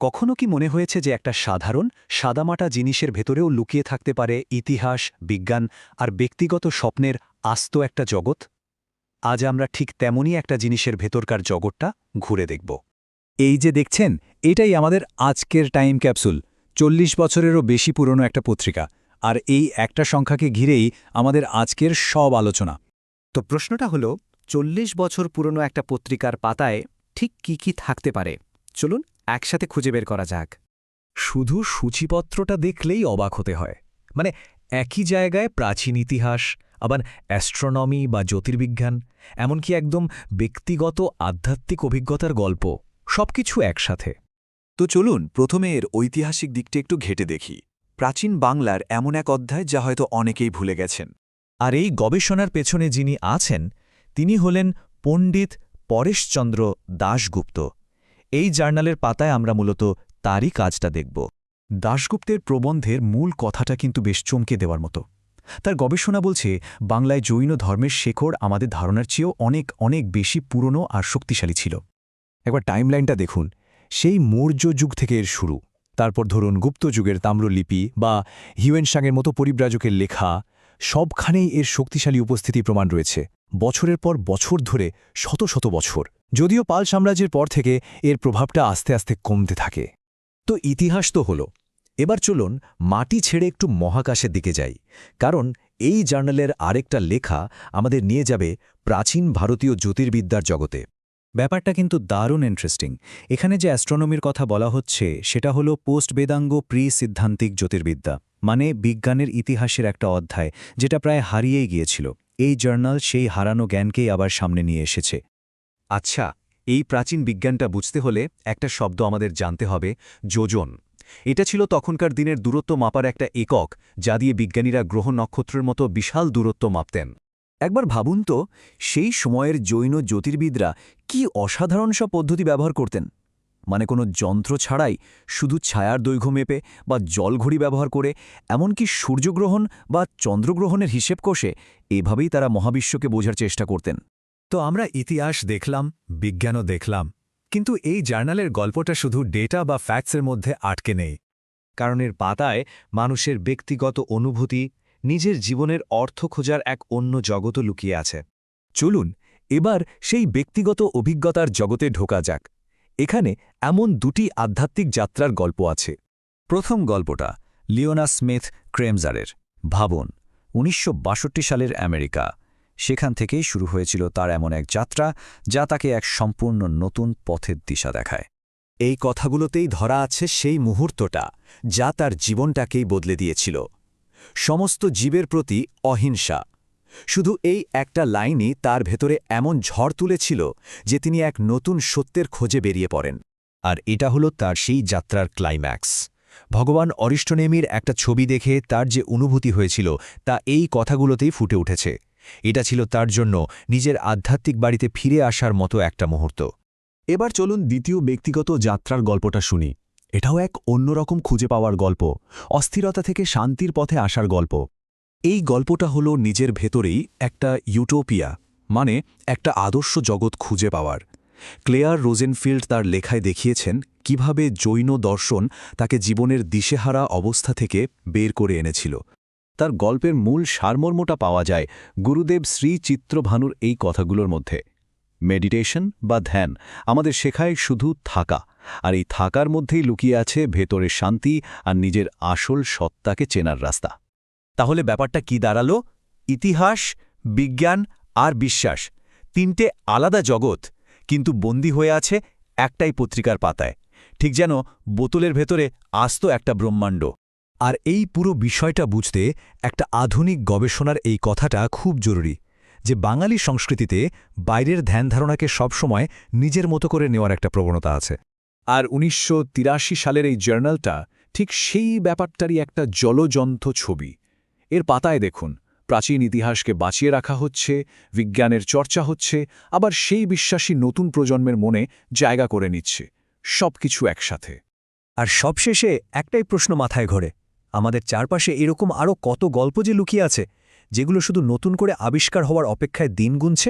কখনো কি মনে হয়েছে যে একটা সাধারণ সাদামাটা জিনিসের ভেতরেও লুকিয়ে থাকতে পারে ইতিহাস, বিজ্ঞান আর ব্যক্তিগত স্বপ্নের আস্ত একটা জগৎ? আজ আমরা ঠিক তেমনই একটা জিনিসের ভেতরকার জগৎটা ঘুরে দেখব। এই যে দেখছেন, এটাই আমাদের আজকের টাইম ক্যাপসুল। ৪০ বছরেরও বেশি পুরনো একটা পত্রিকা, আর এই একটা সংখ্যাকে ঘিরেই আমাদের আজকের সব আলোচনা। তো প্রশ্নটা হলো, ৪০ বছর পুরনো একটা পত্রিকার পাতায় ঠিক কি থাকতে পারে? চলুন একসাথে খুঁজে বের করা যাক। শুধু সূচিপত্রটা দেখলেই অবাক হতে হয়। মানে একই জায়গায় প্রাচীন ইতিহাস, আবার অ্যাস্ট্রোনমি বা জ্যোতির্বিজ্ঞান, এমনকি একদম ব্যক্তিগত আধ্যাত্মিক অভিজ্ঞতার গল্প, সবকিছু একসাথে। তো চলুন প্রথমে এর ঐতিহাসিক দিকটা একটু ঘেটে দেখি। প্রাচীন বাংলার এমন এক অধ্যায় যা হয়তো অনেকেই ভুলে গেছেন। আর এই গবেষণার পেছনে যিনি আছেন, তিনি হলেন পণ্ডিত পরেশচন্দ্র দাশগুপ্ত। এই জার্নালের পাতায় আমরা মূলত তারই কাজটা দেখব। দাশগুপ্তের প্রবন্ধের মূল কথাটা কিন্তু বেশ চমকে দেওয়ার মতো। তার গবেষণা বলছে বাংলায় জৈন ধর্মের শেকড় আমাদের ধারণার চেয়েও অনেক অনেক বেশি পুরনো আর শক্তিশালী ছিল। একবার টাইমলাইনটা দেখুন, সেই মৌর্য যুগ থেকে এর শুরু। তারপর ধরুন গুপ্ত যুগের তাম্রলিপি বা হিউয়েনসাংয়ের মতো পরিব্রাজকের লেখা, সবখানেই এর শক্তিশালী উপস্থিতি প্রমাণ রয়েছে। বছরের পর বছর ধরে, শত শত বছর। যদিও পাল সাম্রাজ্যের পর থেকে এর প্রভাবটা আস্তে আস্তে কমতে থাকে। তো ইতিহাস তো হলো, এবার চলুন মাটি ছেড়ে একটু মহাকাশের দিকে যাই। কারণ এই জার্নালের আরেকটা লেখা আমাদের নিয়ে যাবে প্রাচীন ভারতীয় জ্যোতির্বিদ্যার জগতে। ব্যাপারটা কিন্তু দারুণ ইন্টারেস্টিং। এখানে যে অ্যাস্ট্রোনমির কথা বলা হচ্ছে সেটা হলো পোস্ট বেদাঙ্গ সিদ্ধান্তিক জ্যোতির্বিদ্যা, মানে বিজ্ঞানের ইতিহাসের একটা অধ্যায় যেটা প্রায় হারিয়েই গিয়েছিল। এই জার্নাল সেই হারানো জ্ঞানকেই আবার সামনে নিয়ে এসেছে। আচ্ছা, এই প্রাচীন বিজ্ঞানটা বুঝতে হলে একটা শব্দ আমাদের জানতে হবে, যোজন। এটা ছিল তখনকার দিনের দূরত্ব মাপার একটা একক, যা দিয়ে বিজ্ঞানীরা গ্রহ নক্ষত্রের মতো বিশাল দূরত্ব মাপতেন। একবার ভাবুন তো, সেই সময়ের জৈন জ্যোতির্বিদরা কি অসাধারণ সব পদ্ধতি ব্যবহার করতেন। মানে কোনো যন্ত্র ছাড়াই শুধু ছায়ার দৈর্ঘ্য মেপে বা জলঘড়ি ব্যবহার করে, এমনকি সূর্যগ্রহণ বা চন্দ্রগ্রহণের হিসেব কষে, এভাবেই তারা মহাবিশ্বকে বোঝার চেষ্টা করতেন। তো আমরা ইতিহাস দেখলাম, বিজ্ঞানও দেখলাম, কিন্তু এই জার্নালের গল্পটা শুধু ডেটা বা ফ্যাক্টসের মধ্যে আটকে নেই। কারণ এর পাতায় মানুষের ব্যক্তিগত অনুভূতি, নিজের জীবনের অর্থ খোঁজার এক অন্য জগতও লুকিয়ে আছে। চলুন এবার সেই ব্যক্তিগত অভিজ্ঞতার জগতে ঢোকা যাক। এখানে এমন দুটি আধ্যাত্মিক যাত্রার গল্প আছে। প্রথম গল্পটা লিওনা স্মিথ ক্রেমজারের। ভাবুন, ১৯৬২ সালের আমেরিকা। সেখান থেকেই শুরু হয়েছিল তার এমন এক যাত্রা যা তাকে এক সম্পূর্ণ নতুন পথের দিশা দেখায়। এই কথাগুলোতেই ধরা আছে সেই মুহূর্তটা যা তার জীবনটাকেই বদলে দিয়েছিল। সমস্ত জীবের প্রতি অহিংসা। শুধু এই একটা লাইনই তার ভেতরে এমন ঝড় তুলেছিল যে তিনি এক নতুন সত্যের খোঁজে বেরিয়ে পড়েন। আর এটা হলো তার সেই যাত্রার ক্লাইম্যাক্স। ভগবান অরিষ্টনেমির একটা ছবি দেখে তার যে অনুভূতি হয়েছিল তা এই কথাগুলোতেই ফুটে উঠেছে। এটা ছিল তার জন্য নিজের আধ্যাত্মিক বাড়িতে ফিরে আসার মতো একটা মুহূর্ত। এবার চলুন দ্বিতীয় ব্যক্তিগত যাত্রার গল্পটা শুনি। এটাও এক অন্যরকম খুঁজে পাওয়ার গল্প, অস্থিরতা থেকে শান্তির পথে আসার গল্প। এই গল্পটা হলো নিজের ভেতরেই একটা ইউটোপিয়া, মানে একটা আদর্শ জগৎ খুঁজে পাওয়ার। ক্লেয়ার রোজেনফিল্ড তার লেখায় দেখিয়েছেন কিভাবে জৈন দর্শন তাকে জীবনের দিশেহারা অবস্থা থেকে বের করে এনেছিল। তার গল্পের মূল সারমর্মটা পাওয়া যায় গুরুদেব শ্রী চিত্রভানুর এই কথাগুলোর মধ্যে। মেডিটেশন বা ধ্যান আমাদের শেখায় শুধু থাকা, আর এই থাকার মধ্যেই লুকিয়ে আছে ভেতরের শান্তি আর নিজের আসল সত্তাকে চেনার রাস্তা। তাহলে ব্যাপারটা কি দাঁড়ালো? ইতিহাস, বিজ্ঞান আর বিশ্বাস, তিনটে আলাদা জগৎ, কিন্তু বন্দী হয়ে আছে একটাই পত্রিকার পাতায়। ঠিক যেন বোতলের ভেতরে আস্ত একটা ব্রহ্মাণ্ড। আর এই পুরো বিষয়টা বুঝতে একটা আধুনিক গবেষণার এই কথাটা খুব জরুরি, যে বাঙালি সংস্কৃতিতে বাইরের ধ্যানধারণাকে সবসময় নিজের মতো করে নেওয়ার একটা প্রবণতা আছে। আর ১৯৮৩ সালের এই জার্নালটা ঠিক সেই ব্যাপারটারই একটা জ্বলজ্বন্ত ছবি। এর পাতায় দেখুন, প্রাচীন ইতিহাসকে বাঁচিয়ে রাখা হচ্ছে, বিজ্ঞানের চর্চা হচ্ছে, আবার সেই বিশ্বাসী নতুন প্রজন্মের মনে জায়গা করে নিচ্ছে, সবকিছু একসাথে। আর সবশেষে একটাই প্রশ্ন মাথায় ঘোরে, আমাদের চারপাশে এরকম আরও কত গল্প যে লুকিয়ে আছে, যেগুলো শুধু নতুন করে আবিষ্কার হওয়ার অপেক্ষায় দিন গুনছে।